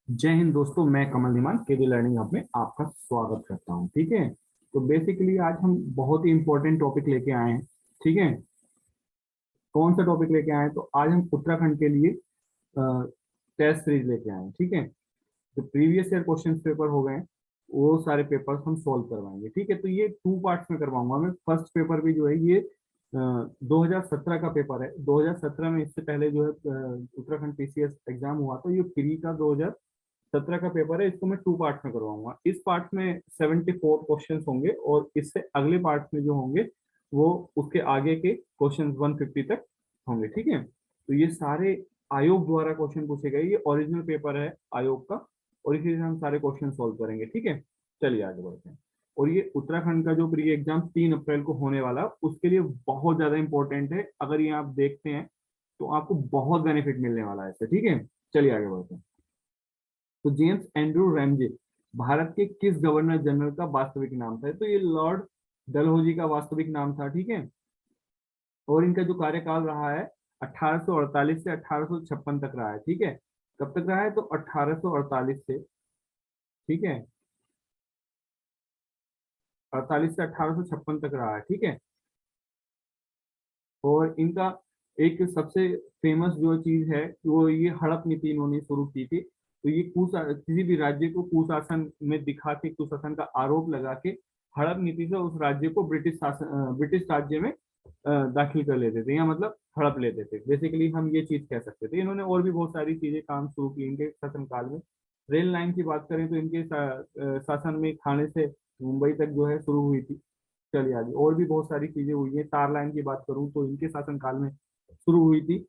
जय हिंद दोस्तों, मैं कमल धीमान केडी लर्निंग हब में आपका स्वागत करता हूं। ठीक है, तो बेसिकली आज हम बहुत ही इंपॉर्टेंट टॉपिक लेके आए हैं। ठीक है, कौन सा टॉपिक लेके आए हैं? तो आज हम उत्तराखंड के लिए टेस्ट सीरीज लेके आए हैं। ठीक है, जो प्रीवियस ईयर क्वेश्चन पेपर हो गए हैं, वो सारे पेपर्स हम सॉल्व करवाएंगे। ठीक है, तो ये टू पार्ट्स में करवाऊंगा मैं। फर्स्ट पेपर भी जो है ये 2017 का पेपर है। 2017 में, इससे पहले जो है उत्तराखंड पीसीएस एग्जाम हुआ था, ये प्री का 2017 का पेपर है। इसको मैं टू पार्ट में करवाऊंगा। इस पार्ट में 74 क्वेश्चन होंगे और इससे अगले पार्ट में जो होंगे वो उसके आगे के क्वेश्चन 150 तक होंगे। ठीक है, तो ये सारे आयोग द्वारा क्वेश्चन पूछे गए, ये ओरिजिनल पेपर है आयोग का, और इसी से हम सारे क्वेश्चन सॉल्व करेंगे। ठीक है, चलिए आगे बढ़ते हैं। और ये उत्तराखंड का जो प्री एग्जाम 3 अप्रैल को होने वाला, उसके लिए बहुत ज्यादा इंपॉर्टेंट है। अगर ये आप देखते हैं तो आपको बहुत बेनिफिट मिलने वाला है इससे। ठीक है, चलिए आगे बढ़ते हैं। तो जेम्स एंड्रू रैमजे भारत के किस गवर्नर जनरल का वास्तविक नाम था? तो ये लॉर्ड डलहौजी का वास्तविक नाम था। ठीक है, और इनका जो कार्यकाल रहा है 1848 से 1856 तक रहा है। ठीक है, कब तक रहा है? तो 1848 से, ठीक है, 48 से 1856 तक रहा है। ठीक है, और इनका एक सबसे फेमस जो चीज है वो ये हड़प नीति इन्होंने शुरू की थी। तो ये किसी भी राज्य को कुशासन में दिखा के, कुशासन का आरोप लगा के हड़प नीति से उस राज्य को ब्रिटिश राज्य में दाखिल कर लेते थे, या मतलब हड़प लेते थे। बेसिकली हम ये चीज कह सकते थे। इन्होंने और भी बहुत सारी चीजें काम शुरू की इनके शासनकाल में। रेल लाइन की बात करें तो इनके शासन में थाने से मुंबई तक जो है शुरू हुई थी। चलिए आगे, और भी बहुत सारी चीजें हुई है। तार लाइन की बात करूं तो इनके शासनकाल में शुरू हुई थी।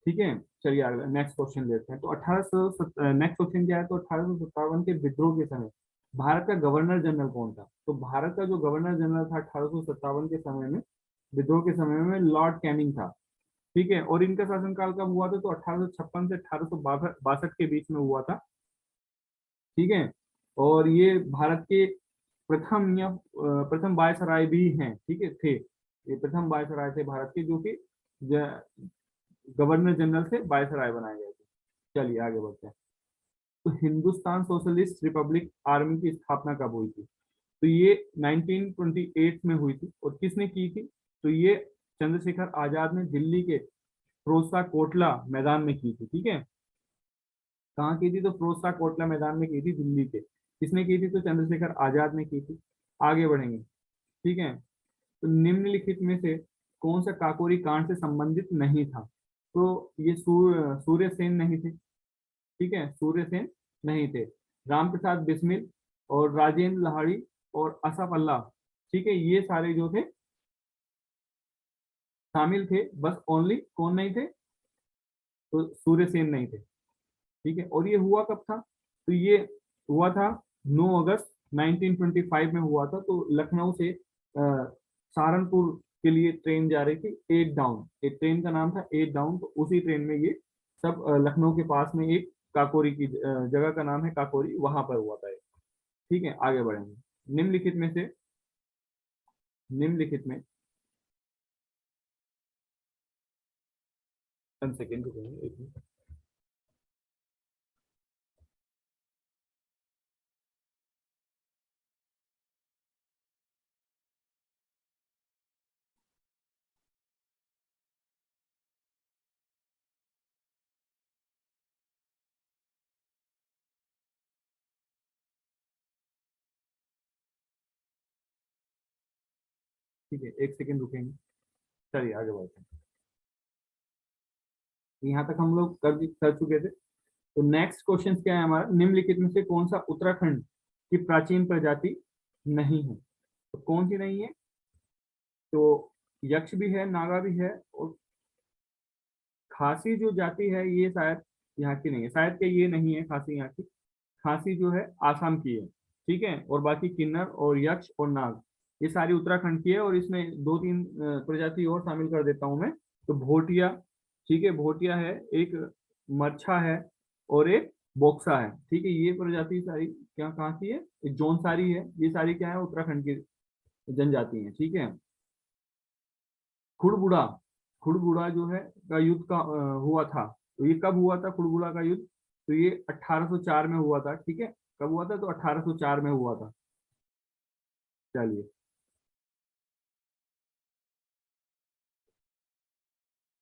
ठीक है, चलिए आगे नेक्स्ट क्वेश्चन लेते हैं। तो 1800, नेक्स्ट क्वेश्चन क्या है? तो 1857 के विद्रोह के समय भारत का गवर्नर जनरल कौन था? तो भारत का जो गवर्नर जनरल था 1857 के समय में, विद्रोह के समय में, लॉर्ड कैनिंग था। ठीक है, और इनका शासनकाल कब हुआ था? तो 1856 से 1862 के बीच में हुआ था। ठीक है, और ये भारत के प्रथम वायसराय भी हैं। ठीक है, थे ये प्रथम वायसराय थे भारत के, जो कि गवर्नर जनरल से वायसराय बनाए गए थे। चलिए आगे बढ़ते हैं। तो हिंदुस्तान सोशलिस्ट रिपब्लिक आर्मी की स्थापना कब हुई थी? तो ये 1928 में हुई थी। और किसने की थी? तो ये चंद्रशेखर आजाद ने दिल्ली के फिरोजशाह कोटला मैदान में की थी। ठीक है, कहाँ की थी? तो फिरोजशाह कोटला मैदान में की थी, दिल्ली के। किसने की थी? तो चंद्रशेखर आजाद ने की थी। आगे बढ़ेंगे। ठीक है, तो निम्नलिखित में से कौन सा काकोरी कांड से संबंधित नहीं था? तो ये सूर्य सेन नहीं थे। ठीक है, सूर्य सेन नहीं थे। राम प्रसाद बिस्मिल और राजेंद्र लाहिड़ी और असफ अल्लाह, ठीक है, ये सारे जो थे शामिल थे। बस ओनली कौन नहीं थे? तो सूर्य सेन नहीं थे। ठीक है, और ये हुआ कब था? तो ये हुआ था 9 अगस्त 1925 में हुआ था। तो लखनऊ से सहारनपुर के लिए ट्रेन जा रही थी, एट डाउन। एक ट्रेन का नाम था एट डाउन। तो उसी ट्रेन में ये सब लखनऊ के पास में एक काकोरी की जगह का नाम है काकोरी, वहां पर हुआ था ये। ठीक है, आगे बढ़ेंगे। निम्नलिखित में से, निम्नलिखित में, 10 सेकेंड रुकेंगे, एक मिनट। ठीक है, 1 सेकेंड रुकेंगे। चलिए आगे बढ़ते हैं। यहाँ तक हम लोग कर चुके थे। तो नेक्स्ट क्वेश्चन क्या है हमारा? निम्नलिखित में से कौन सा उत्तराखंड की प्राचीन प्रजाति नहीं है? तो कौन सी नहीं है? तो यक्ष भी है, नागा भी है, और खासी जो जाति है ये शायद यहाँ की नहीं है। शायद कि ये नहीं है खासी यहाँ की। खासी जो है आसाम की है। ठीक है, और बाकी किन्नर और यक्ष और नाग ये सारी उत्तराखंड की है। और इसमें दो तीन प्रजाति और शामिल कर देता हूं मैं। तो भोटिया, ठीक है, भोटिया है एक, मरछा है, और एक बोक्सा है। ठीक है, ये प्रजाति सारी क्या कहाँ की है? एक जौनसारी है। ये सारी क्या है? उत्तराखंड की जनजाति है। ठीक है, खुड़बुड़ा, खुड़बुड़ा जो है का युद्ध का हुआ था। तो ये कब हुआ था खुड़बुड़ा का युद्ध? तो ये 1804 में हुआ था, ठीक है। कब हुआ था? तो 1804 में हुआ था। चलिए,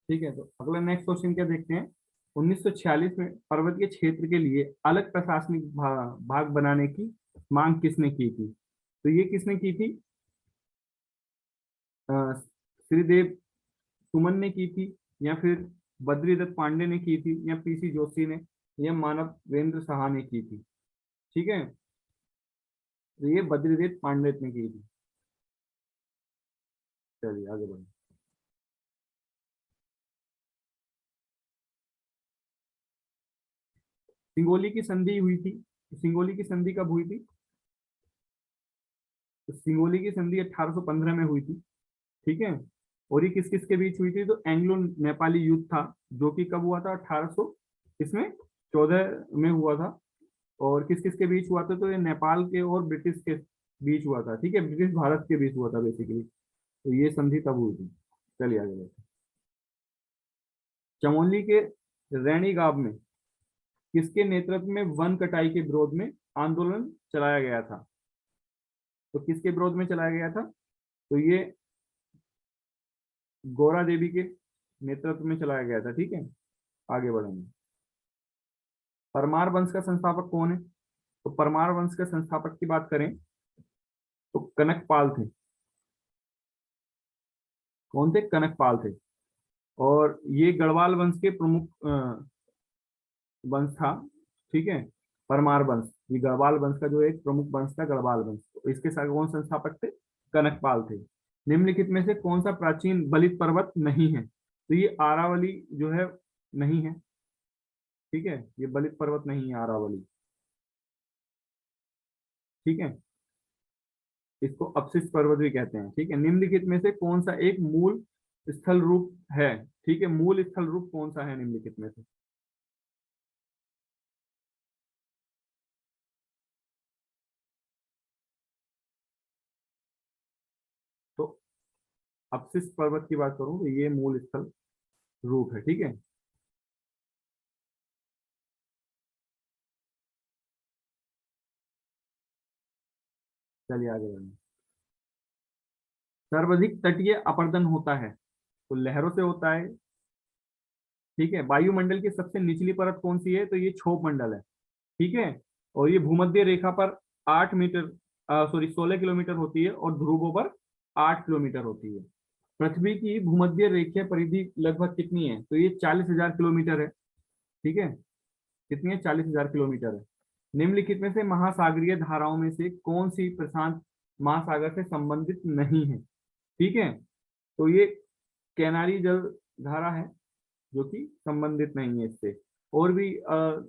ठीक है। तो अगला नेक्स्ट क्वेश्चन क्या देखते हैं। 1946 में पर्वतीय क्षेत्र के लिए अलग प्रशासनिक भाग बनाने की मांग किसने की थी? तो ये किसने की थी? श्रीदेव सुमन ने की थी, या फिर बद्रीदत्त पांडे ने की थी, या पीसी जोशी ने, या मानवेंद्र साहा ने की थी? ठीक है, तो ये बद्रीदत्त पांडे ने की थी। चलिए आगे बढ़े। सिंगोली की संधि हुई थी। सिंगोली की संधि कब हुई थी? तो सिंगोली की संधि 1815 में हुई थी, ठीक है। और ये किस किस के बीच हुई थी? तो एंग्लो नेपाली युद्ध था, जो कि कब हुआ था? 1800 इसमें 14 में हुआ था। और किस किस के बीच हुआ था? तो ये नेपाल के और ब्रिटिश के बीच हुआ था, ठीक है। ब्रिटिश भारत के बीच हुआ था बेसिकली। तो ये संधि तब हुई थी। चलिए आगे बढ़ते हैं। चमोली के रैणी गांव में किसके नेतृत्व में वन कटाई के विरोध में आंदोलन चलाया गया था? तो किसके विरोध में चलाया गया था? तो ये गौरा देवी के नेतृत्व में चलाया गया था, ठीक है। आगे बढ़ेंगे। परमार वंश का संस्थापक कौन है? तो परमार वंश के संस्थापक की बात करें तो कनकपाल थे। कौन थे? कनकपाल थे। और ये गढ़वाल वंश के प्रमुख वंश था, ठीक है। परमार वंश, ये गढ़वाल वंश का जो एक प्रमुख वंश था, गढ़वाल वंश। तो इसके साथ कौन संस्थापक थे? कनकपाल थे। निम्नलिखित में से कौन सा प्राचीन बलित पर्वत नहीं है? तो ये आरावली जो है नहीं है, ठीक है। ये बलित पर्वत नहीं है, आरावली, ठीक है। इसको अपशिष्ट पर्वत भी कहते हैं, ठीक है। निम्नलिखित में से कौन सा एक मूल स्थल रूप है? ठीक है, मूल स्थल रूप कौन सा है निम्नलिखित में से? तो अपशिष्ट पर्वत की बात करूं तो ये मूल स्थल रूप है, ठीक है। चलिए आगे बढ़ें। सर्वाधिक तटीय अपर्दन होता है, तो लहरों से होता है, ठीक है। वायुमंडल की सबसे निचली परत कौन सी है? तो ये क्षोभ मंडल है, ठीक है। और ये भूमध्य रेखा पर 8 मीटर, सॉरी 16 किलोमीटर होती है, और ध्रुवों पर 8 किलोमीटर होती है। पृथ्वी की भूमध्य रेखीय परिधि लगभग कितनी है? तो ये 40,000 किलोमीटर है, ठीक है। कितनी है? 40,000 किलोमीटर है। निम्नलिखित में से महासागरीय धाराओं में से कौन सी प्रशांत महासागर से संबंधित नहीं है? ठीक है, तो ये कैनारी जल धारा है, जो कि संबंधित नहीं है इससे। और भी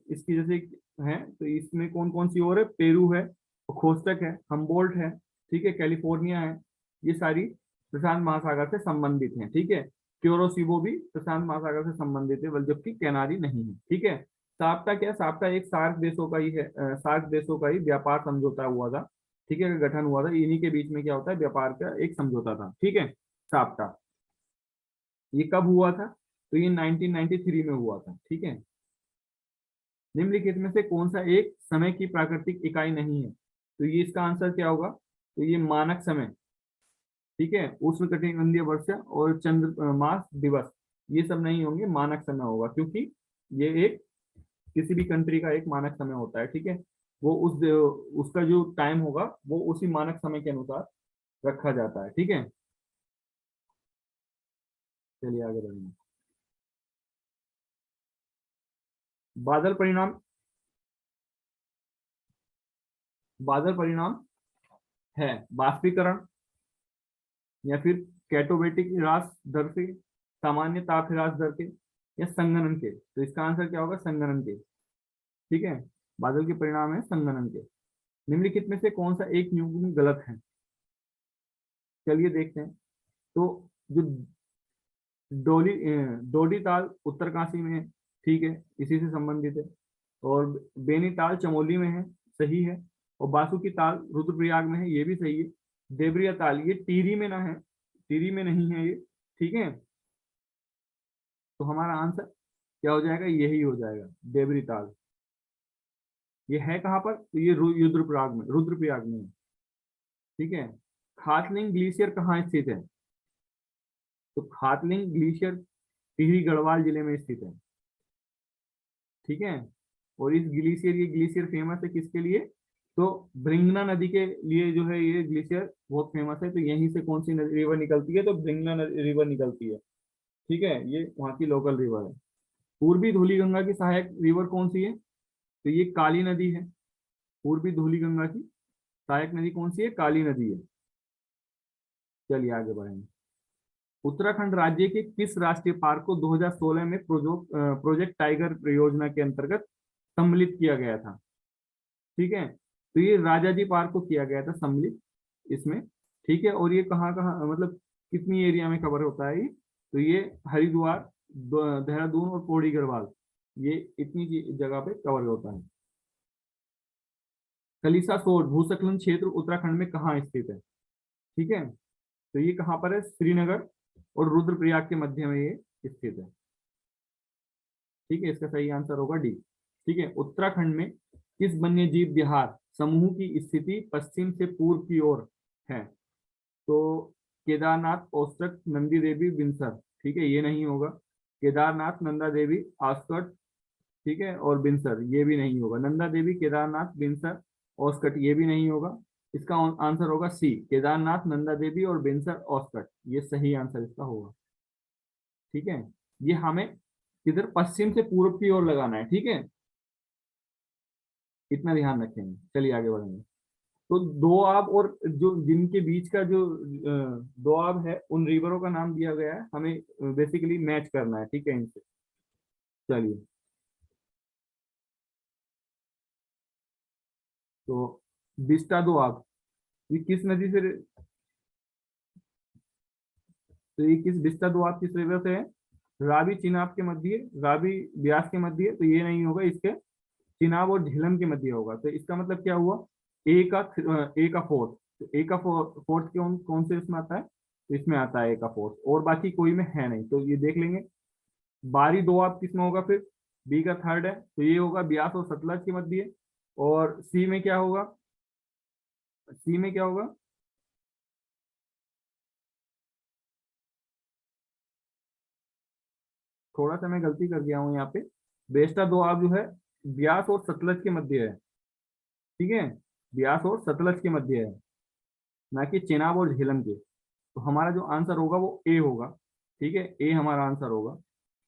इसकी जैसे है, तो इसमें कौन कौन सी और है? पेरू है, खोस्टक है, हम्बोल्ट है, ठीक है, कैलिफोर्निया है। ये सारी प्रशांत महासागर से संबंधित हैं, ठीक है। क्योरोसिबो भी प्रशांत महासागर से संबंधित है, जबकि कैनारी नहीं है, ठीक है। साप्ता क्या? साप्ता एक सार्क देशों का ही है, सार्क देशों का ही व्यापार समझौता हुआ था, ठीक है, गठन हुआ था। इन्हीं के बीच में क्या होता है? व्यापार का एक समझौता था, ठीक है, साप्ता। ये कब हुआ था? तो ये 1993 में हुआ था, ठीक है। निम्नलिखित में से कौन सा एक समय की प्राकृतिक इकाई नहीं है? तो ये इसका आंसर क्या होगा? तो ये मानक समय, ठीक है। उष्णकटिबंधीय वर्षा और चंद्र मास दिवस, ये सब नहीं होंगे, मानक समय होगा, क्योंकि ये एक किसी भी कंट्री का एक मानक समय होता है, ठीक है। वो उसका जो टाइम होगा वो उसी मानक समय के अनुसार रखा जाता है, ठीक है। चलिए आगे बढ़ेंगे। बादल परिणाम, बादल परिणाम है बाष्पीकरण, या फिर कैटोबेटिक ह्रास दर से, सामान्य ताप ह्रास दर के, या संगणन के? तो इसका आंसर क्या होगा? संगणन के, ठीक है। बादल के परिणाम है संगणन के। निम्नलिखित में से कौन सा एक युग्म गलत है? चलिए देखते हैं। तो जो डोडी ताल उत्तरकाशी में है, ठीक है, इसी से संबंधित है। और बेनी ताल चमोली में है, सही है। और बासुकी ताल रुद्रप्रयाग में है, ये भी सही है। देवरिया ताल ये टीरी में ना है, टीरी में नहीं है ये, ठीक है। तो हमारा आंसर क्या हो जाएगा? यही हो जाएगा, देवरी ताल। ये है कहाँ पर, तो ये रुद्रप्रयाग में है। ठीक है। खातलिंग ग्लेशियर कहाँ स्थित है, तो खातलिंग ग्लेशियर टिहरी गढ़वाल जिले में स्थित है। ठीक है। और इस ग्लेशियर, ये ग्लेशियर फेमस है किसके लिए, तो ब्रिंगना नदी के लिए जो है ये ग्लेशियर बहुत फेमस है। तो यहीं से कौन सी रिवर निकलती है, तो ब्रिंगना रिवर निकलती है। ठीक है, ये वहाँ की लोकल रिवर है। पूर्वी धूलीगंगा की सहायक रिवर कौन सी है, तो ये काली नदी है। पूर्वी धूलीगंगा की सहायक नदी कौन सी है, काली नदी है। चलिए आगे बढ़ेंगे। उत्तराखंड राज्य के किस राष्ट्रीय पार्क को 2016 में प्रोजेक्ट टाइगर परियोजना के अंतर्गत सम्मिलित किया गया था। ठीक है, तो ये राजाजी पार्क को किया गया था सम्मिलित इसमें। ठीक है, और ये कहाँ कहाँ मतलब कितनी एरिया में कवर होता है ये, तो ये हरिद्वार, देहरादून और पौड़ी गढ़वाल, ये इतनी जगह पे कवर होता है। कलिसा सोड भूस्खलन क्षेत्र उत्तराखंड में कहाँ स्थित है। ठीक है, तो ये कहाँ पर है, श्रीनगर और रुद्रप्रयाग के मध्य में ये स्थित है। ठीक है, इसका सही आंसर होगा डी। ठीक है, उत्तराखंड में किस वन्यजीव विहार समूह की स्थिति पश्चिम से पूर्व की ओर है, तो केदारनाथ, औसत, नंदी देवी, बिनसर। ठीक है, ये नहीं होगा। केदारनाथ, नंदा देवी, आस्कट, ठीक है, और बिनसर ये भी नहीं होगा। नंदा देवी, केदारनाथ, बिनसर, औसकट ये भी नहीं होगा। इसका आंसर होगा सी, केदारनाथ, नंदा देवी और बिनसर औसकट, ये सही आंसर इसका होगा। ठीक है, ये हमें किधर, पश्चिम से पूर्व की ओर लगाना है। ठीक है, इतना ध्यान रखेंगे। चलिए आगे बढ़ेंगे। तो दोआब और जो जिनके बीच का जो दोआब है, उन रिवरों का नाम दिया गया है, हमें बेसिकली मैच करना है। ठीक है इनसे। चलिए, तो बिस्टा दोआब ये किस नदी से, तो ये किस बिस्टा दोआब किस रिवर से है, रावी चिनाब के मध्य, रावी ब्यास के मध्य, तो ये नहीं होगा। इसके चिनाब और झेलम के मध्य होगा। तो इसका मतलब क्या हुआ, ए का फोर्थ, तो ए का फोर्थ कौन कौन से इसमें आता है, तो इसमें आता है ए का फोर्थ, और बाकी कोई में है नहीं, तो ये देख लेंगे। बारी दो आप किस में होगा फिर, बी का थर्ड है, तो ये होगा ब्यास और सतलज के मध्य। और सी में क्या होगा, सी में क्या होगा, थोड़ा सा मैं गलती कर गया हूँ यहाँ पे। बेस्टा दो आप जो है ब्यास और सतलज के मध्य है। ठीक है, ब्यास और सतलज के मध्य है, ना कि चेनाब और झेलम के। तो हमारा जो आंसर होगा वो ए होगा। ठीक है, ए हमारा आंसर होगा।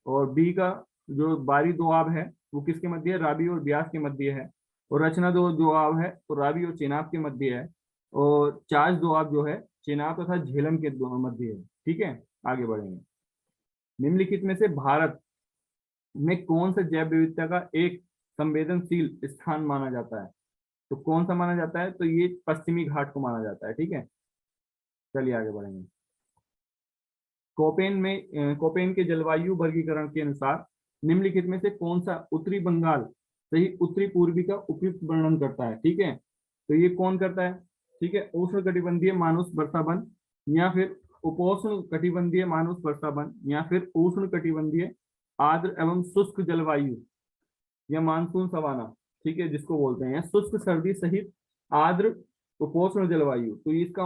और बी का जो बारी दो आब है वो किसके मध्य है, रावी और ब्यास के मध्य है। और रचना दो जो आब है तो रावी और चेनाब के मध्य है। और चार्ज दो आब जो है चेनाब तथा झेलम के दोनों मध्य है। ठीक है, आगे बढ़ेंगे। निम्नलिखित में से भारत में कौन सा जैव विविधता का एक संवेदनशील स्थान माना जाता है, तो कौन सा माना जाता है, तो ये पश्चिमी घाट को माना जाता है। ठीक है, चलिए आगे बढ़ेंगे। कोपेन के जलवायु वर्गीकरण के अनुसार निम्नलिखित में से कौन सा उत्तरी बंगाल सही उत्तरी पूर्वी का उपयुक्त वर्णन करता है। ठीक है, तो ये कौन करता है, ठीक है, उष्ण कटिबंधीय मानुष वर्षा वन, या फिर उपोष्ण कटिबंधीय मानुष वर्षा वन, या फिर उष्ण कटिबंधीय आर्द्र एवं शुष्क जलवायु या मानसून सवाना। ठीक है, जिसको बोलते हैं शुष्क सर्दी सहित आर्द्र उपोष्ण जलवायु, तो इसका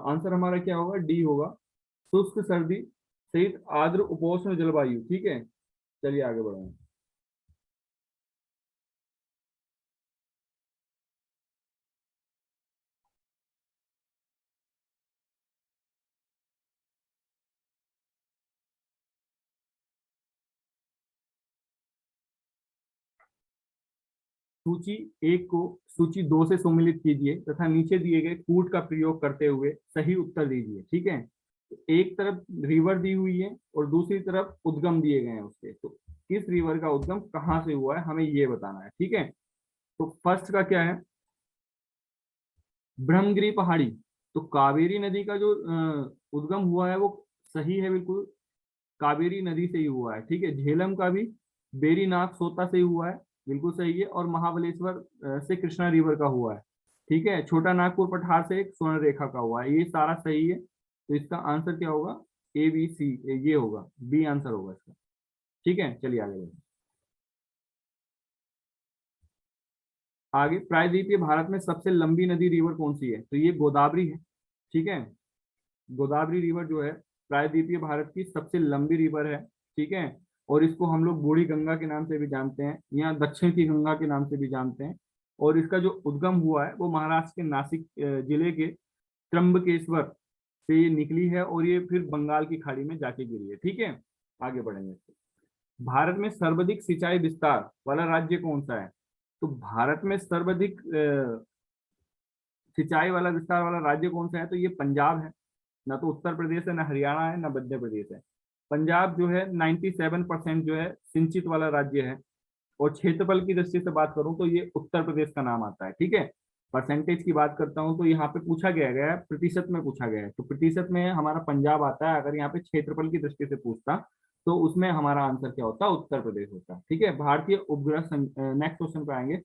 आंसर हमारा क्या होगा, डी होगा, शुष्क सर्दी सहित आर्द्र उपोष्ण जलवायु। ठीक है, चलिए आगे बढ़ेंगे। सूची एक को सूची दो से सम्मिलित कीजिए तथा नीचे दिए गए कूट का प्रयोग करते हुए सही उत्तर दीजिए। ठीक है, तो एक तरफ रिवर दी हुई है और दूसरी तरफ उद्गम दिए गए हैं उसके, तो किस रिवर का उद्गम कहाँ से हुआ है हमें ये बताना है। ठीक है, तो फर्स्ट का क्या है, ब्रह्मगिरी पहाड़ी, तो कावेरी नदी का जो उद्गम हुआ है वो सही है बिल्कुल, कावेरी नदी से ही हुआ है। ठीक है, झेलम का भी बेरीनाथ सोता से ही हुआ है, बिल्कुल सही है। और महाबलेश्वर से कृष्णा रिवर का हुआ है। ठीक है, छोटा नागपुर पठार से एक स्वर्ण रेखा का हुआ है, ये सारा सही है। तो इसका आंसर क्या होगा, ए बी सी, ये होगा बी आंसर होगा इसका। ठीक है, चलिए आगे बढ़ते हैं। आगे, प्रायद्वीपीय भारत में सबसे लंबी नदी रिवर कौन सी है? तो ये गोदावरी है। ठीक है, गोदावरी रिवर जो है प्रायद्वीपीय भारत की सबसे लंबी रिवर है। ठीक है, और इसको हम लोग बूढ़ी गंगा के नाम से भी जानते हैं या दक्षिण की गंगा के नाम से भी जानते हैं। और इसका जो उद्गम हुआ है वो महाराष्ट्र के नासिक जिले के त्र्यंबकेश्वर से ये निकली है और ये फिर बंगाल की खाड़ी में जाके गिरी है। ठीक है, आगे बढ़ेंगे। भारत में सर्वाधिक सिंचाई विस्तार वाला राज्य कौन सा है? तो भारत में सर्वाधिक सिंचाई वाला विस्तार वाला राज्य कौन सा है? तो ये पंजाब है। ना तो उत्तर प्रदेश है, ना हरियाणा है, ना मध्य प्रदेश है। पंजाब जो है 97% जो है सिंचित वाला राज्य है। और क्षेत्रफल की दृष्टि से बात करूं तो ये उत्तर प्रदेश का नाम आता है। ठीक है, परसेंटेज की बात करता हूं तो यहाँ पे पूछा गया है, प्रतिशत में पूछा गया है, तो प्रतिशत में हमारा पंजाब आता है। अगर यहाँ पे क्षेत्रफल की दृष्टि से पूछता तो उसमें हमारा आंसर क्या होता? उत्तर प्रदेश होता। ठीक है, भारतीय उपग्रह, नेक्स्ट क्वेश्चन पे आएंगे।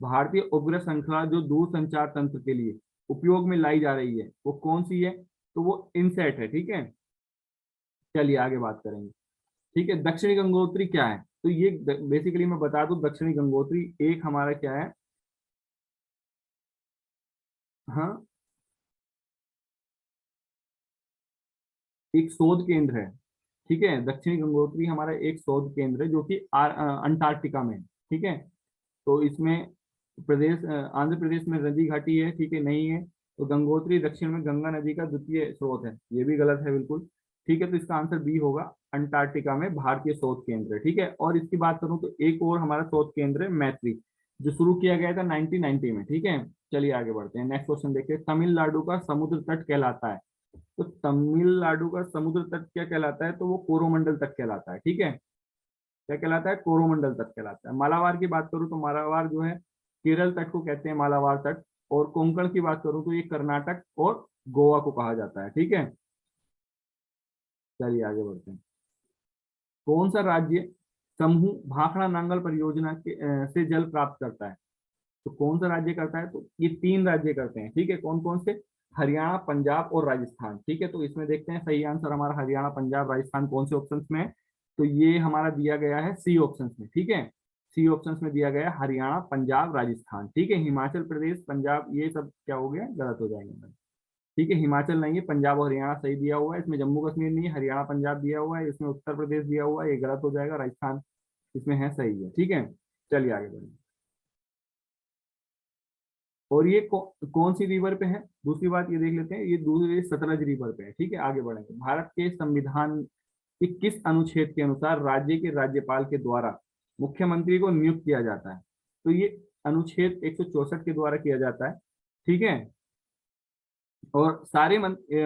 भारतीय उपग्रह श्रृंखला जो दूर संचार तंत्र के लिए उपयोग में लाई जा रही है वो कौन सी है? तो वो इनसेट है। ठीक है, चलिए आगे बात करेंगे। ठीक है, दक्षिणी गंगोत्री क्या है? तो ये बेसिकली मैं बता दूं, दक्षिणी गंगोत्री एक हमारा क्या है? हाँ, एक शोध केंद्र है। ठीक है, दक्षिणी गंगोत्री हमारा एक शोध केंद्र है जो कि अंटार्कटिका में है। ठीक है, तो इसमें आंध्र प्रदेश में नदी घाटी है। ठीक है, नहीं है। तो गंगोत्री दक्षिण में गंगा नदी का द्वितीय स्रोत है, ये भी गलत है बिल्कुल। ठीक है, तो इसका आंसर बी होगा, अंटार्कटिका में भारतीय शोध केंद्र है। ठीक है, और इसकी बात करूं तो एक और हमारा शोध केंद्र है मैत्री, जो शुरू किया गया था 1990 में। ठीक है, चलिए आगे बढ़ते हैं। नेक्स्ट क्वेश्चन देखिए, तमिलनाडु का समुद्र तट कहलाता है? तो तमिलनाडु का समुद्र तट क्या कहलाता है? तो वो कोरोमंडल तट कहलाता है। ठीक है, क्या कहलाता है? कोरोमंडल तट कहलाता है। मालाबार की बात करूं तो मालाबार जो है केरल तट को कहते हैं मालाबार तट। और कोंकण की बात करूं तो ये कर्नाटक और गोवा को कहा जाता है। ठीक है, चलिए आगे बढ़ते हैं। कौन सा राज्य समूह भाखड़ा नांगल परियोजना से जल प्राप्त करता है? तो कौन सा राज्य करता है? तो ये तीन राज्य करते हैं। ठीक है, कौन कौन से? हरियाणा, पंजाब और राजस्थान। ठीक है, तो इसमें देखते हैं सही आंसर हमारा हरियाणा, पंजाब, राजस्थान कौन से ऑप्शंस में है? तो ये हमारा दिया गया है सी ऑप्शंस में। ठीक है, सी ऑप्शंस में दिया गया है हरियाणा, पंजाब, राजस्थान। ठीक है, हिमाचल प्रदेश, पंजाब ये सब क्या हो गया? गलत हो जाएंगे। ठीक है, हिमाचल नहीं है, पंजाब और हरियाणा सही दिया हुआ है। इसमें जम्मू कश्मीर नहीं है, हरियाणा पंजाब दिया हुआ है। इसमें उत्तर प्रदेश दिया हुआ है, ये गलत हो जाएगा। राजस्थान इसमें है, सही है। ठीक है, चलिए आगे बढ़ें। और ये कौन सी रिवर पे है? दूसरी बात ये देख लेते हैं, ये दूसरी सतलज रिवर पे है। ठीक है, आगे बढ़ेंगे। भारत के संविधान के किस अनुच्छेद के अनुसार राज्य के राज्यपाल के द्वारा मुख्यमंत्री को नियुक्त किया जाता है? तो ये अनुच्छेद 164 के द्वारा किया जाता है। ठीक है, और सारे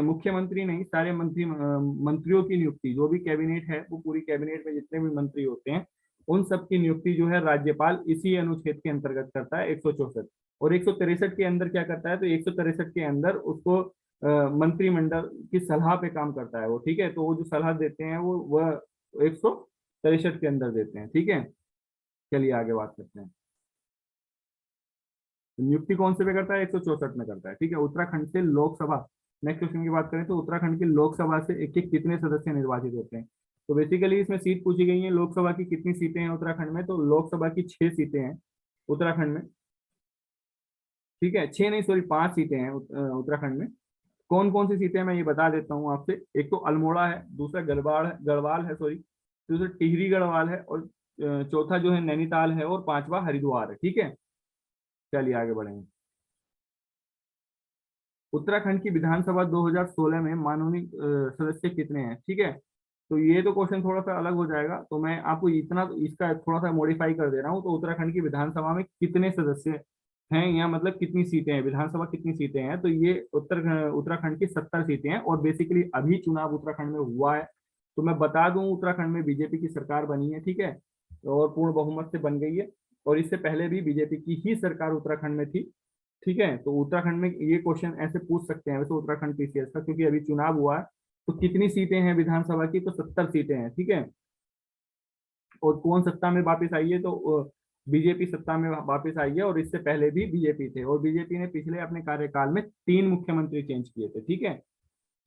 मुख्यमंत्री नहीं, सारे मंत्रियों की नियुक्ति, जो भी कैबिनेट है वो पूरी कैबिनेट में जितने भी मंत्री होते हैं उन सब की नियुक्ति जो है राज्यपाल इसी अनुच्छेद के अंतर्गत करता है, 164। और 163 के अंदर क्या करता है? तो 163 के अंदर उसको मंत्रिमंडल की सलाह पे काम करता है वो। ठीक है, तो वो जो सलाह देते हैं वो वह 163 के अंदर देते हैं। ठीक है, चलिए आगे बात करते हैं। नियुक्ति कौन से पे करता है? 164 में करता है। ठीक है, उत्तराखंड से लोकसभा, नेक्स्ट क्वेश्चन की बात करें तो उत्तराखंड की लोकसभा से एक एक कितने सदस्य निर्वाचित होते हैं? तो बेसिकली इसमें सीट पूछी गई है, लोकसभा की कितनी सीटें हैं उत्तराखंड में? तो लोकसभा की 6 सीटें हैं उत्तराखंड में। ठीक है, 6 नहीं, सॉरी, 5 सीटें हैं उत्तराखंड में। कौन कौन सी सीटें हैं मैं ये बता देता हूँ आपसे। एक तो अल्मोड़ा है, दूसरा गढ़वाल है, सॉरी, दूसरा टिहरी गढ़वाल है, और चौथा जो है नैनीताल है, और पांचवा हरिद्वार है। ठीक है, चलिए आगे बढ़ेंगे। उत्तराखंड की विधानसभा 2016 में माननीय सदस्य कितने हैं? ठीक है, तो ये तो क्वेश्चन थोड़ा सा अलग हो जाएगा, तो मैं आपको इतना इसका थोड़ा सा मॉडिफाई कर दे रहा हूँ। तो उत्तराखंड की विधानसभा में कितने सदस्य हैं, या मतलब कितनी सीटें हैं, विधानसभा कितनी सीटें हैं? तो ये उत्तराखंड की 70 सीटें हैं। और बेसिकली अभी चुनाव उत्तराखंड में हुआ है, तो मैं बता दूं उत्तराखंड में बीजेपी की सरकार बनी है। ठीक है, और पूर्ण बहुमत से बन गई है। और इससे पहले भी बीजेपी की ही सरकार उत्तराखंड में थी। ठीक है, तो उत्तराखंड में ये क्वेश्चन ऐसे पूछ सकते हैं वैसे उत्तराखंड पीसीएस का, क्योंकि अभी चुनाव हुआ है। तो कितनी सीटें हैं विधानसभा की? तो 70 सीटें हैं। ठीक है, और कौन सत्ता में वापस आई है? तो बीजेपी सत्ता में वापस आई है, और इससे पहले भी बीजेपी थे, और बीजेपी ने पिछले अपने कार्यकाल में 3 मुख्यमंत्री चेंज किए थे। ठीक है,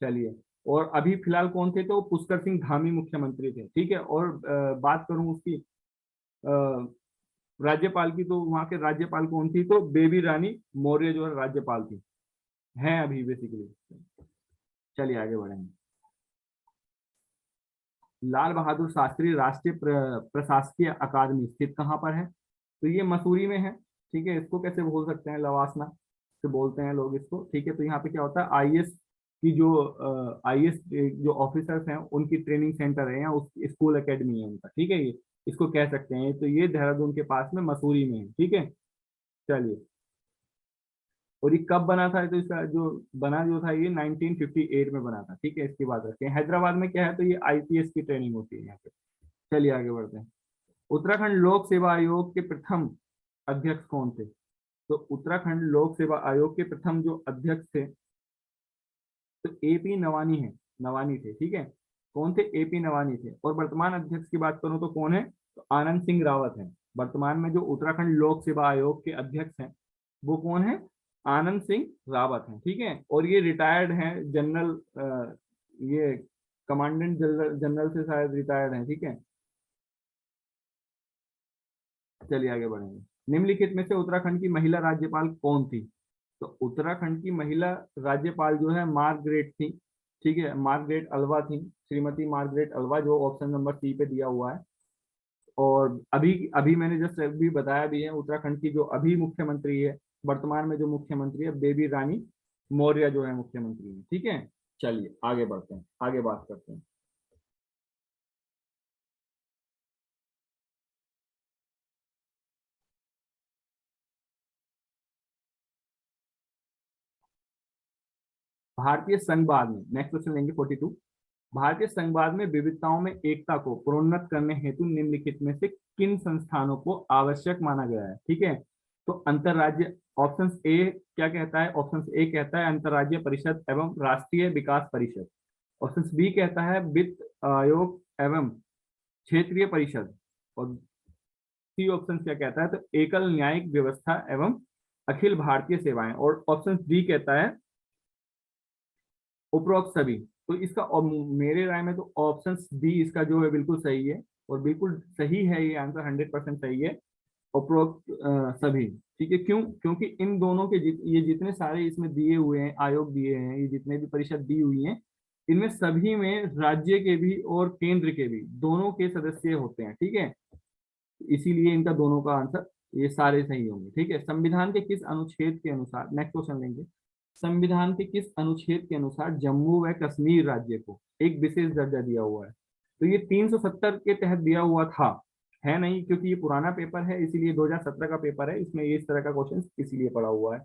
चलिए। और अभी फिलहाल कौन थे? तो पुष्कर सिंह धामी मुख्यमंत्री थे। ठीक है, और बात करूं उसकी राज्यपाल की, तो वहां के राज्यपाल कौन थी, तो बेबी रानी मौर्य जो है राज्यपाल थी, है अभी बेसिकली। चलिए आगे बढ़ेंगे। लाल बहादुर शास्त्री राष्ट्रीय प्रशासकीय अकादमी स्थित कहाँ पर है, तो ये मसूरी में है। ठीक है, इसको कैसे बोल सकते हैं, लवासना से बोलते हैं लोग इसको। ठीक है, तो यहाँ पे क्या होता है, आईएएस की जो आईएएस जो ऑफिसर्स हैं उनकी ट्रेनिंग सेंटर है, या उस स्कूल एकेडमी है उनका। ठीक है, ये इसको कह सकते हैं। तो ये देहरादून के पास में मसूरी में है। ठीक है, चलिए। और ये कब बना था, तो इसका जो बना जो था ये 1958 में बना था। ठीक है, इसकी बात रखते हैं। हैदराबाद में क्या है, तो ये आईपीएस की ट्रेनिंग होती है यहाँ पे। चलिए आगे बढ़ते हैं। उत्तराखंड लोक सेवा आयोग के प्रथम अध्यक्ष कौन थे, तो उत्तराखंड लोक सेवा आयोग के प्रथम जो अध्यक्ष थे, तो एपी नवानी है, नवानी थे। ठीक है, कौन थे, एपी नवानी थे। और वर्तमान अध्यक्ष की बात करूं तो कौन है, तो आनंद सिंह रावत है। वर्तमान में जो उत्तराखंड लोक सेवा आयोग के अध्यक्ष हैं वो कौन है, आनंद सिंह रावत हैं। ठीक है, और ये रिटायर्ड हैं जनरल, ये कमांडेंट जनरल जनरल से शायद रिटायर्ड हैं। ठीक है, चलिए आगे बढ़ेंगे। निम्नलिखित में से उत्तराखंड की महिला राज्यपाल कौन थी, तो उत्तराखंड की महिला राज्यपाल जो है मार्गरेट थी। ठीक है, मार्गरेट अल्वा थी, श्रीमती मार्गरेट अल्वा, जो ऑप्शन नंबर सी पे दिया हुआ है। और अभी अभी मैंने जस्ट अभी बताया भी है, उत्तराखंड की जो अभी मुख्यमंत्री है, वर्तमान में जो मुख्यमंत्री है, बेबी रानी मौर्य जो है मुख्यमंत्री है। ठीक है, चलिए आगे बढ़ते हैं, आगे बात करते हैं। भारतीय संघवाद में नेक्स्ट क्वेश्चन लेंगे 42। भारतीय संघवाद में विविधताओं में एकता को प्रोन्नत करने हेतु निम्नलिखित में से किन संस्थानों को आवश्यक माना गया है। ठीक है, तो अंतरराज्य, ऑप्शन ए क्या कहता है, ऑप्शन ए कहता है अंतरराज्य परिषद एवं राष्ट्रीय विकास परिषद। ऑप्शन बी कहता है वित्त आयोग एवं क्षेत्रीय परिषद। और सी ऑप्शन क्या कहता है, तो एकल न्यायिक व्यवस्था एवं अखिल भारतीय सेवाएं। और ऑप्शन डी कहता है उपरोक्त सभी। तो इसका और मेरे राय में तो ऑप्शन डी इसका जो है बिल्कुल सही है, और बिल्कुल सही है, ये आंसर 100% सही है, उपरोक्त सभी। ठीक है, क्यों, क्योंकि इन दोनों के ये जितने सारे इसमें दिए हुए हैं, आयोग दिए हैं, ये जितने भी परिषद दी हुई हैं, इनमें सभी में राज्य के भी और केंद्र के भी दोनों के सदस्य होते हैं। ठीक है, इसीलिए इनका दोनों का आंसर ये सारे सही होंगे। ठीक है, संविधान के किस अनुच्छेद के अनुसार, नेक्स्ट क्वेश्चन लेंगे, संविधान के किस अनुच्छेद के अनुसार जम्मू व कश्मीर राज्य को एक विशेष दर्जा दिया हुआ है, तो ये 370 के तहत दिया हुआ था, है नहीं, क्योंकि ये पुराना पेपर है, इसीलिए 2017 का पेपर है, इसमें इस तरह का क्वेश्चन इसीलिए पड़ा हुआ है।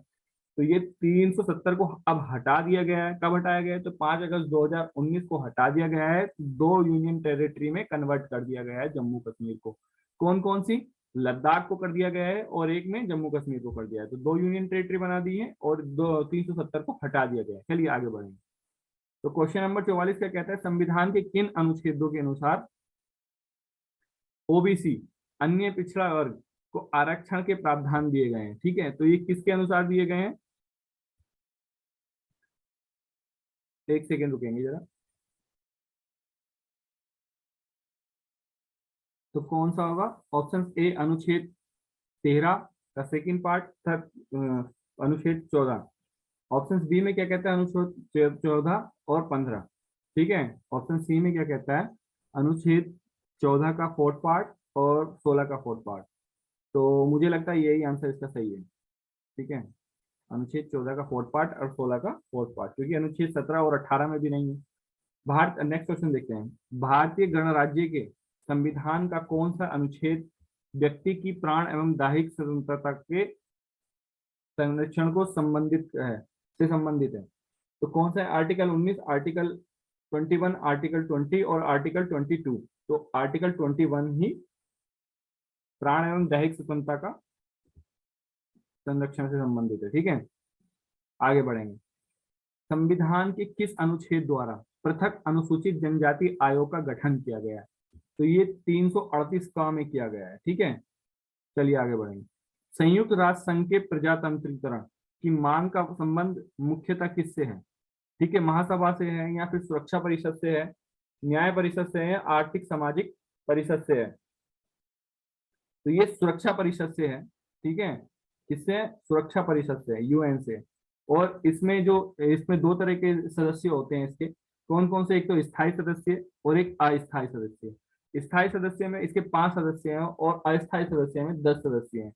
तो ये 370 को अब हटा दिया गया है। कब हटाया गया है, तो 5 अगस्त 2019 को हटा दिया गया है। दो यूनियन टेरिटरी में कन्वर्ट कर दिया गया है जम्मू कश्मीर को। कौन कौन सी, लद्दाख को कर दिया गया है और एक में जम्मू कश्मीर को कर दिया है। तो दो यूनियन टेरिटरी बना दी है और दो 370 को हटा दिया गया है। चलिए आगे बढ़ेंगे। तो क्वेश्चन नंबर 44 क्या कहता है, संविधान के किन अनुच्छेदों के अनुसार ओबीसी अन्य पिछड़ा वर्ग को आरक्षण के प्रावधान दिए गए हैं। ठीक है, तो ये किसके अनुसार दिए गए हैं, एक सेकेंड रुकेंगे जरा। तो कौन सा होगा, ऑप्शन ए अनुच्छेद 13 का सेकंड पार्ट था, अनुच्छेद 14। ऑप्शन बी में क्या कहता है, अनुच्छेद 14 और 15। ठीक है, ऑप्शन सी में क्या कहता है, अनुच्छेद 14 का फोर्थ पार्ट और 16 का फोर्थ पार्ट। तो मुझे लगता है यही आंसर इसका सही है। ठीक है, अनुच्छेद 14 का फोर्थ पार्ट और 16 का फोर्थ पार्ट, क्योंकि अनुच्छेद 17 और 18 में भी नहीं है। भारत, नेक्स्ट क्वेश्चन देखते हैं। भारतीय गणराज्य के संविधान का कौन सा अनुच्छेद व्यक्ति की प्राण एवं दैहिक स्वतंत्रता के संरक्षण को संबंधित है। तो कौन सा है, आर्टिकल 19, आर्टिकल 21, आर्टिकल 20 और आर्टिकल 22। तो आर्टिकल 21 ही प्राण एवं दैहिक स्वतंत्रता का संरक्षण से संबंधित है। ठीक है, आगे बढ़ेंगे। संविधान के किस अनुच्छेद द्वारा पृथक अनुसूचित जनजाति आयोग का गठन किया गया है, तो ये 338 का में किया गया है। ठीक है, चलिए आगे बढ़ेंगे। संयुक्त राष्ट्र संघ के प्रजातंत्रीकरण की मांग का संबंध मुख्यतः किससे है, ठीक है, महासभा से है, या फिर सुरक्षा परिषद से है, न्याय परिषद से है, आर्थिक सामाजिक परिषद से है। तो ये सुरक्षा परिषद से है, ठीक है। किससे? सुरक्षा परिषद से, यूएन से। और इसमें दो तरह के सदस्य होते हैं इसके। कौन कौन से? एक तो स्थायी सदस्य और एक अस्थायी सदस्य। स्थायी सदस्य में इसके 5 सदस्य हैं और अस्थायी सदस्य में 10 सदस्य हैं।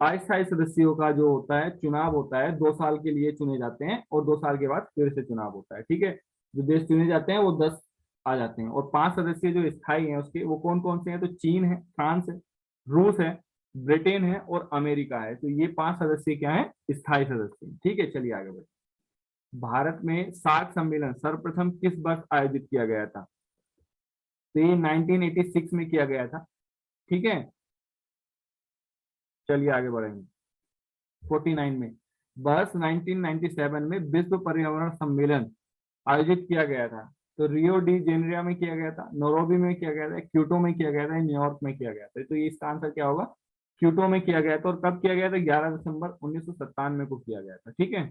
अस्थायी सदस्यों का जो होता है चुनाव होता है, 2 साल के लिए चुने जाते हैं और 2 साल के बाद फिर से चुनाव होता है, ठीक है। जो देश चुने जाते हैं वो 10 आ जाते हैं। और 5 सदस्य जो स्थायी हैं उसके, वो कौन कौन से हैं? तो चीन है, फ्रांस है, रूस है, ब्रिटेन है और अमेरिका है। तो ये 5 सदस्य क्या है? स्थायी सदस्य, ठीक है। चलिए आगे बढ़े। भारत में सार्क सम्मेलन सर्वप्रथम किस वर्ष आयोजित किया गया था? तो ये 1986 में किया गया था, ठीक है। चलिए आगे बढ़ेंगे। 49 में। वर्ष 1997 में विश्व पर्यावरण सम्मेलन आयोजित किया गया था। तो रियो डी जेनेरिया में किया गया था, नैरोबी में किया गया था, क्योटो में किया गया था, न्यूयॉर्क में किया गया था। तो ये इसका आंसर क्या होगा? क्योटो में किया गया था। और कब किया गया था? 11 दिसंबर 1997 को किया गया था, ठीक है।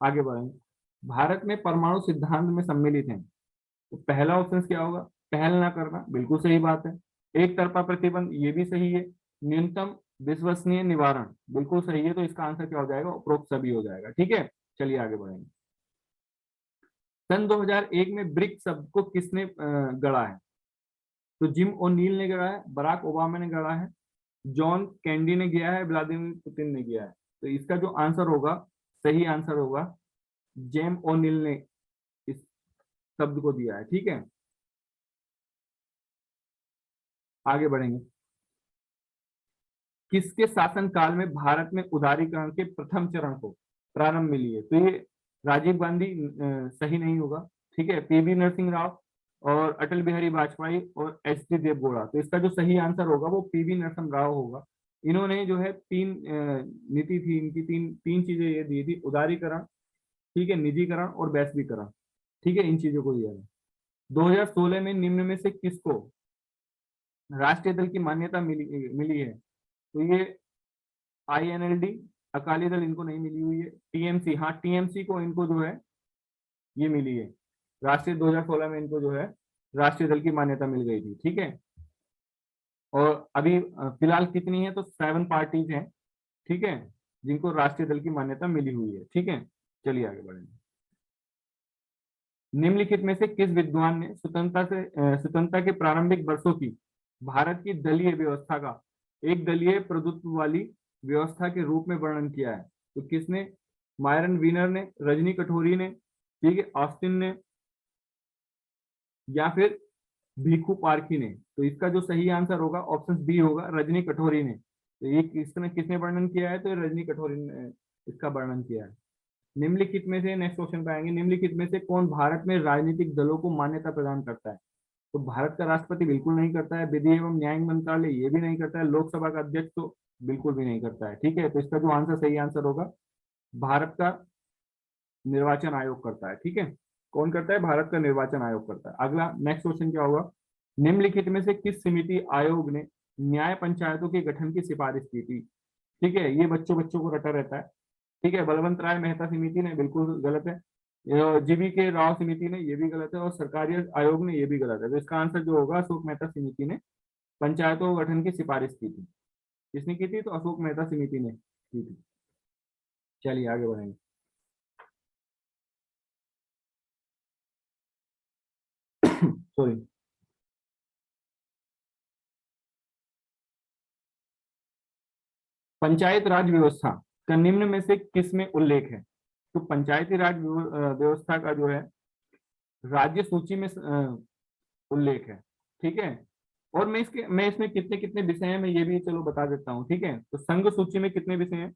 आगे बढ़ेंगे। भारत में परमाणु सिद्धांत में सम्मिलित है। तो पहला ऑप्शन क्या होगा? पहल ना करना, बिल्कुल सही बात है। एक तरफा प्रतिबंध, ये भी सही है। न्यूनतम विश्वसनीय निवारण, बिल्कुल सही है। तो इसका आंसर क्या हो जाएगा? उपरोक्त सभी हो जाएगा, ठीक है। चलिए आगे बढ़ेंगे। सन 2001 में ब्रिक्स शब्द को किसने गढ़ा है? तो जिम ओनील ने गढ़ा है, बराक ओबामा ने गढ़ा है, जॉन कैंडी ने किया है, व्लादिमीर पुतिन ने किया है। तो इसका जो आंसर होगा, सही आंसर होगा, जेम ओनील ने इस शब्द को दिया है, ठीक है। आगे बढ़ेंगे। किसके शासनकाल में भारत में उदारीकरण के प्रथम चरण को प्रारंभ मिली है? तो ये राजीव गांधी सही नहीं होगा, ठीक है। पीवी नरसिंह राव और अटल बिहारी वाजपेयी और एच डी देवगौड़ा। तो इसका जो सही आंसर होगा वो पीवी नरसिंह राव होगा। इन्होंने जो है तीन नीति थी इनकी, तीन तीन चीजें ये दी थी: उदारीकरण, ठीक है, निजीकरण और वैश्वीकरण, ठीक है। इन चीजों को दिया है। 2016 में निम्न में से किसको राष्ट्रीय दल की मान्यता मिली मिली है? तो ये आईएनएलडी, अकाली दल इनको नहीं मिली हुई है। टीएमसी, हाँ टीएमसी को इनको जो है ये मिली है। राष्ट्रीय 2016 में इनको जो है राष्ट्रीय दल की मान्यता मिल गई थी, ठीक है। और अभी फिलहाल कितनी है? तो 7 पार्टीज हैं, ठीक है, जिनको राष्ट्रीय दल की मान्यता मिली हुई है, ठीक है। चलिए आगे बढ़ेंगे। निम्नलिखित में से किस विद्वान ने स्वतंत्रता के प्रारंभिक वर्षों की भारत की दलीय व्यवस्था का एक दलीय प्रभुत्व वाली व्यवस्था के रूप में वर्णन किया है? तो किसने? मायरन वीनर ने, रजनी कटोरी ने, ठीक है, ऑस्टिन ने, या फिर भिखू पारखी ने। तो इसका जो सही आंसर होगा ऑप्शन बी होगा, रजनी कटोरी ने। तो ये किसने किसने वर्णन किया है? तो रजनी कटोरी ने इसका वर्णन किया है। निम्नलिखित में से, नेक्स्ट क्वेश्चन पे आएंगे, निम्नलिखित में से कौन भारत में राजनीतिक दलों को मान्यता प्रदान करता है? तो भारत का राष्ट्रपति बिल्कुल नहीं करता है, विधि एवं न्याय मंत्रालय ये भी नहीं करता है, लोकसभा का अध्यक्ष तो बिल्कुल भी नहीं करता है, ठीक है। तो इसका जो आंसर, सही आंसर होगा, भारत का निर्वाचन आयोग करता है, ठीक है। कौन करता है? भारत का निर्वाचन आयोग करता है। अगला नेक्स्ट क्वेश्चन क्या होगा? निम्नलिखित में से किस समिति आयोग ने न्याय पंचायतों के गठन की सिफारिश की थी? ठीक है, ये बच्चों बच्चों को रटा रहता है, ठीक है। बलवंत राय मेहता समिति ने, बिल्कुल गलत है। जीवी के राव समिति ने, ये भी गलत है। और सरकारी आयोग ने, ये भी गलत है। तो इसका आंसर जो होगा, अशोक मेहता समिति ने पंचायतों गठन की सिफारिश की थी। किसने की थी? तो अशोक मेहता समिति ने की थी। चलिए आगे बढ़ेंगे। सॉरी। पंचायत राज व्यवस्था का निम्न में से किसमें उल्लेख है? तो पंचायती राज व्यवस्था का जो है राज्य सूची में उल्लेख है, ठीक है। और मैं इसमें कितने कितने विषय हैं मैं ये भी चलो बता देता हूँ, ठीक है। तो संघ सूची में कितने विषय हैं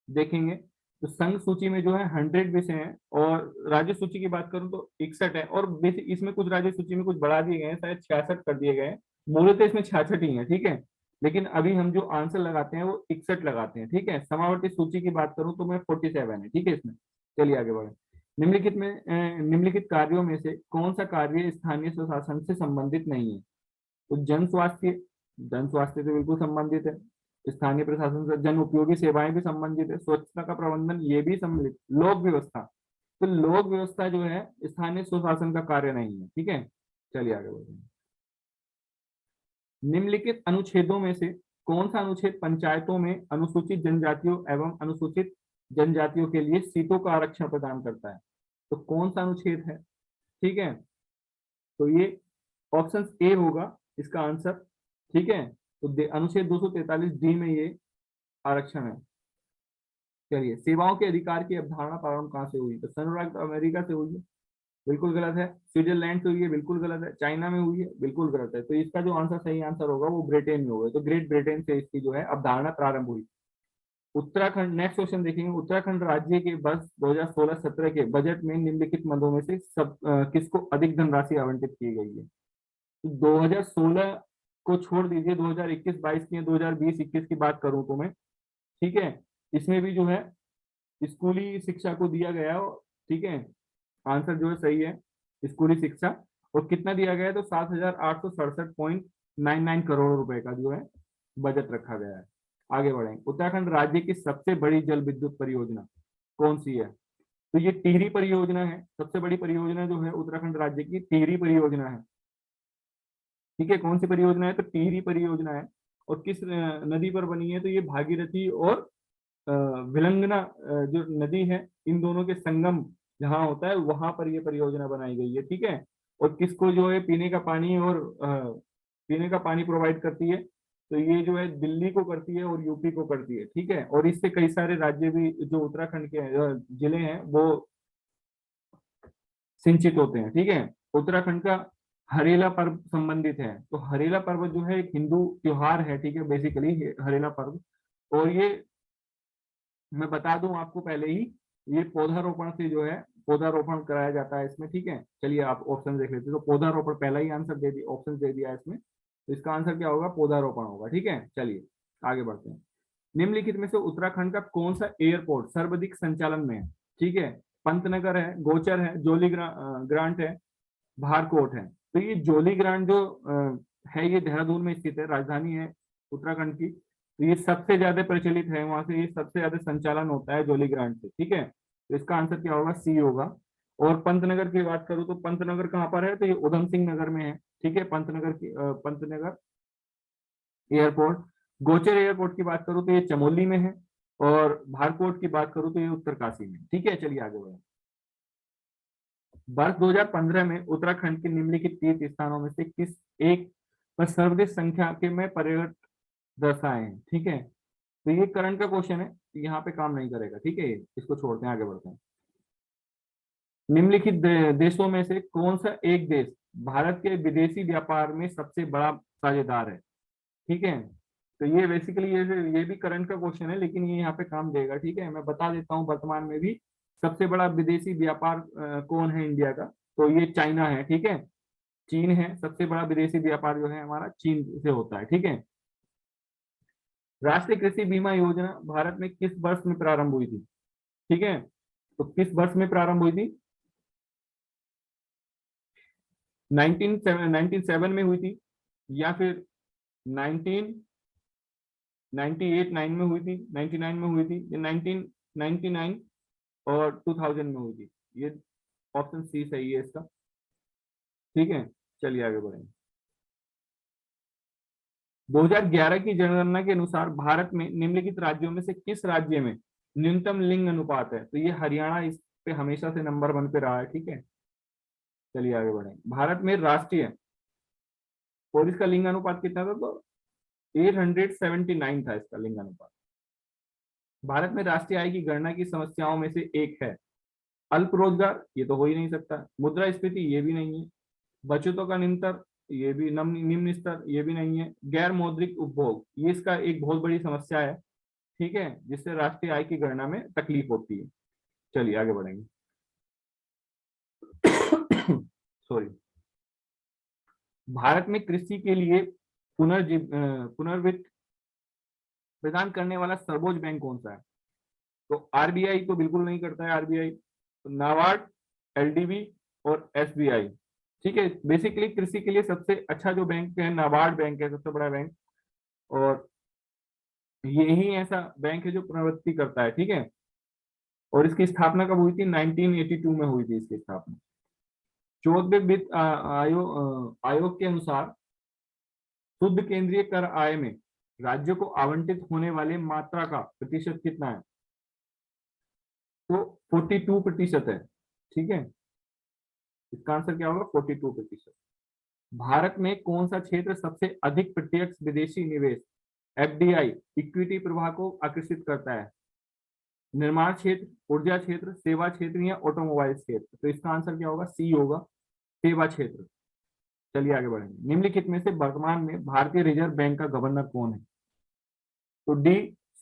देखेंगे। तो संघ सूची में जो है 100 विषय हैं। और राज्य सूची की बात करूं तो 61 है। और इसमें कुछ राज्य सूची में कुछ बढ़ा दिए गए हैं, शायद 66 कर दिए गए हैं। मूलतः इसमें 66 ही है, ठीक है। लेकिन अभी हम जो आंसर लगाते हैं वो 61 लगाते हैं, ठीक है। समावर्ती सूची की बात करूं तो मैं 47 है, ठीक है इसमें। चलिए आगे बढ़े। निम्नलिखित कार्यों में से कौन सा कार्य स्थानीय स्वशासन से संबंधित नहीं है? तो जन स्वास्थ्य से बिल्कुल संबंधित है। स्थानीय प्रशासन से जन उपयोगी सेवाएं भी संबंधित है। स्वच्छता का प्रबंधन ये भी सम्मिलित। लोक व्यवस्था, तो लोक व्यवस्था जो है स्थानीय स्वशासन का कार्य नहीं है, ठीक है। चलिए आगे बढ़ते हैं। निम्नलिखित अनुच्छेदों में से कौन सा अनुच्छेद पंचायतों में अनुसूचित जनजातियों एवं अनुसूचित जनजातियों के लिए सीटों का आरक्षण प्रदान करता है? तो कौन सा अनुच्छेद है? ठीक है, तो ये ऑप्शन ए होगा इसका आंसर। ठीक है, तो अनुच्छेद 243 डी में ये आरक्षण है। चलिए, सेवाओं के अधिकार की अवधारणा प्रारंभ कहाँ से हुई? तो संयुक्त अमेरिका से हुई है, बिल्कुल गलत है। स्विट्जरलैंड से हुई है, बिल्कुल गलत है। चाइना में हुई है, बिल्कुल गलत है। तो इसका जो आंसर, सही आंसर होगा वो ब्रिटेन में होगा। तो ग्रेट ब्रिटेन से इसकी जो है अवधारणा प्रारंभ हुई। उत्तराखंड, नेक्स्ट क्वेश्चन देखेंगे। उत्तराखंड राज्य के वर्ष 2016-17 के बजट में निम्नलिखित मदों में से किसको अधिक धनराशि आवंटित की गई है? तो 2016 को छोड़ दीजिए, 2021-22 की, 2020-21 की बात करूं तो मैं, ठीक है, इसमें भी जो है स्कूली शिक्षा को दिया गया है। ठीक है, आंसर जो है सही है, स्कूली शिक्षा। और कितना दिया गया है? तो 7,867.99 करोड़ रुपए का जो है बजट रखा गया है। आगे बढ़ेंगे। उत्तराखंड राज्य की सबसे बड़ी जल विद्युत परियोजना कौन सी है? तो ये टिहरी परियोजना है। सबसे बड़ी परियोजना जो है उत्तराखंड राज्य की, टिहरी परियोजना है। ठीक है, कौन सी परियोजना है? तो टिहरी परियोजना है। और किस नदी पर बनी है? तो ये भागीरथी और विलंगना जो नदी है, इन दोनों के संगम जहाँ होता है वहां पर ये परियोजना बनाई गई है। ठीक है, और किसको जो है पीने का पानी और पीने का पानी प्रोवाइड करती है? तो ये जो है दिल्ली को करती है और यूपी को करती है। ठीक है, और इससे कई सारे राज्य भी जो उत्तराखंड के जिले हैं वो सिंचित होते हैं। ठीक है, उत्तराखंड का हरेला पर्व संबंधित है। तो हरेला पर्व जो है एक हिंदू त्योहार है। ठीक है, बेसिकली हरेला पर्व। और ये मैं बता दूं आपको पहले ही, ये पौधारोपण से जो है पौधारोपण कराया जाता है इसमें। ठीक है, चलिए आप ऑप्शन देख लेते हैं। तो पौधारोपण पहला ही आंसर दे दिया, ऑप्शन दे दिया इसमें। तो इसका आंसर क्या होगा? पौधारोपण होगा। ठीक है, चलिए आगे बढ़ते हैं। निम्नलिखित में से उत्तराखंड का कौन सा एयरपोर्ट सर्वाधिक संचालन में है? ठीक है, पंतनगर है, गोचर है, ग्रांट है, भारकोट है। तो ये जोली ग्रांट जो है, ये देहरादून में स्थित है, राजधानी है उत्तराखंड की। तो ये सबसे ज्यादा प्रचलित है, वहां से ये सबसे ज्यादा संचालन होता है जोली ग्रांट से। ठीक है, तो इसका आंसर क्या होगा? सी होगा। और पंतनगर की बात करूं तो पंतनगर कहाँ पर है? तो ये उधम सिंह नगर में है। ठीक है, पंतनगर एयरपोर्ट। गोचर एयरपोर्ट की बात करूं तो ये चमोली में है। और भारकोट की बात करूं तो ये उत्तरकाशी में। ठीक है, चलिए आगे बढ़े। वर्ष 2015 में उत्तराखंड के निम्नलिखित तीर्थ स्थानों में से किस एक पर सर्वाधिक संख्या के में पर्यटक दर्शाए हैं? ठीक है, तो ये करंट का क्वेश्चन है, यहाँ पे काम नहीं करेगा। ठीक है, इसको छोड़ते हैं, आगे बढ़ते हैं। निम्नलिखित देशों में से कौन सा एक देश भारत के विदेशी व्यापार में सबसे बड़ा साझेदार है? ठीक है, तो ये बेसिकली ये भी करंट का क्वेश्चन है, लेकिन ये यहाँ पे काम देगा। ठीक है, मैं बता देता हूँ, वर्तमान में भी सबसे बड़ा विदेशी व्यापार कौन है इंडिया का? तो ये चाइना है। ठीक है, चीन है। सबसे बड़ा विदेशी व्यापार जो है हमारा चीन से होता है। ठीक है, राष्ट्रीय कृषि बीमा योजना भारत में किस वर्ष में प्रारंभ हुई थी? ठीक है, तो किस वर्ष में प्रारंभ हुई थी? 1997 में हुई थी, या फिर 1998 9 में हुई थी, 99 में हुई थी, या 1999 और 2000 में हुई थी? ये ऑप्शन सी सही है इसका। ठीक है, चलिए आगे बढ़ेंगे। 2011 की जनगणना के अनुसार भारत में निम्नलिखित राज्यों में से किस राज्य में न्यूनतम लिंग अनुपात है? तो ये हरियाणा इस पे हमेशा से नंबर 1 पे रहा है। ठीक है, चलिए आगे बढ़ेंगे। भारत में राष्ट्रीय और इसका लिंग अनुपात कितना था? तो 879 था इसका लिंग अनुपात। भारत में राष्ट्रीय आय की गणना की समस्याओं में से एक है अल्प रोजगार, ये तो हो ही नहीं सकता। मुद्रास्फीति, ये भी नहीं है। बचतों का निम्न, ये भी निम्न स्तर, ये भी नहीं है। गैर मौद्रिक उपभोग, ये इसका एक बहुत बड़ी समस्या है। ठीक है, जिससे राष्ट्रीय आय की गणना में तकलीफ होती है। चलिए आगे बढ़ेंगे। सॉरी। भारत में कृषि के लिए पुनर्वित्त प्रदान करने वाला सर्वोच्च बैंक कौन सा है? तो आरबीआई तो बिल्कुल नहीं करता है, आरबीआई। तो नाबार्ड, एलडीबी और एसबीआई। ठीक है, बेसिकली कृषि के लिए सबसे अच्छा जो बैंक है नाबार्ड बैंक है, सबसे बड़ा बैंक। और यही ऐसा बैंक है जो पुनर्वित्त करता है। ठीक है, और इसकी स्थापना कब हुई थी? 1982 में हुई थी इसकी स्थापना। 14वें वित्त आयोग के अनुसार शुद्ध केंद्रीय कर आय में राज्यों को आवंटित होने वाले मात्रा का प्रतिशत कितना है? तो 42% है। ठीक है, इसका आंसर क्या होगा? 42%। भारत में कौन सा क्षेत्र सबसे अधिक प्रत्यक्ष विदेशी निवेश एफडीआई इक्विटी प्रवाह को आकर्षित करता है? निर्माण क्षेत्र, ऊर्जा क्षेत्र, सेवा क्षेत्र या ऑटोमोबाइल क्षेत्र? तो इसका आंसर क्या होगा? सी होगा, सेवा क्षेत्र। चलिए आगे बढ़ेंगे। निम्नलिखित में से वर्तमान में भारतीय रिजर्व बैंक का गवर्नर कौन है? तो डी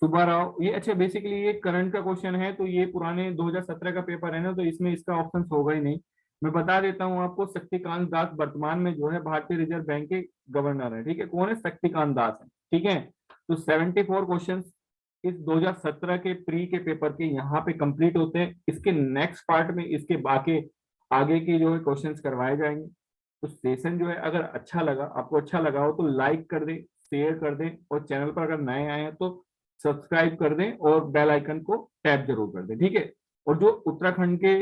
सुब्बा राव। ये अच्छा, बेसिकली ये करंट का क्वेश्चन है, तो ये पुराने 2017 का पेपर है ना, तो इसमें इसका ऑप्शन होगा ही नहीं। मैं बता देता हूँ आपको, शक्तिकांत दास वर्तमान में जो है भारतीय रिजर्व बैंक के गवर्नर है। ठीक है, कौन है? शक्तिकांत दास है। ठीक है, तो 74 क्वेश्चन इस 2017 के प्री के पेपर के यहाँ पे कंप्लीट होते हैं। इसके नेक्स्ट पार्ट में इसके बाकी आगे के जो है क्वेश्चंस करवाए जाएंगे। तो सेशन जो है अगर अच्छा लगा, आपको अच्छा लगा हो तो लाइक कर दें, शेयर कर दें, और चैनल पर अगर नए आए हैं तो सब्सक्राइब कर दें और बेल आइकन को टैप जरूर कर दें। ठीक है, और जो उत्तराखंड के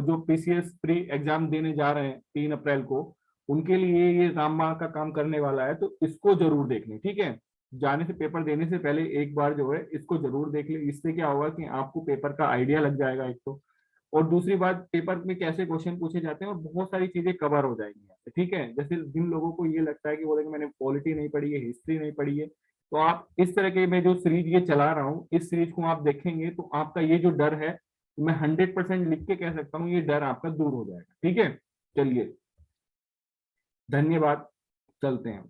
जो पीसीएस प्री एग्जाम देने जा रहे हैं 3 अप्रैल को, उनके लिए ये राममाण का काम करने वाला है, तो इसको जरूर देख लें। ठीक है, जाने से, पेपर देने से पहले एक बार जो है इसको जरूर देख लें। इससे क्या होगा कि आपको पेपर का आइडिया लग जाएगा एक तो, और दूसरी बात, पेपर में कैसे क्वेश्चन पूछे जाते हैं और बहुत सारी चीजें कवर हो जाएंगी यहाँ पे। ठीक है, जैसे जिन लोगों को ये लगता है कि बोले कि मैंने पॉलिटी नहीं पढ़ी है, हिस्ट्री नहीं पढ़ी है, तो आप इस तरह के, मैं जो सीरीज ये चला रहा हूँ, इस सीरीज को आप देखेंगे तो आपका ये जो डर है, मैं 100% लिख के कह सकता हूँ, ये डर आपका दूर हो जाएगा। ठीक है, चलिए, धन्यवाद, चलते हैं।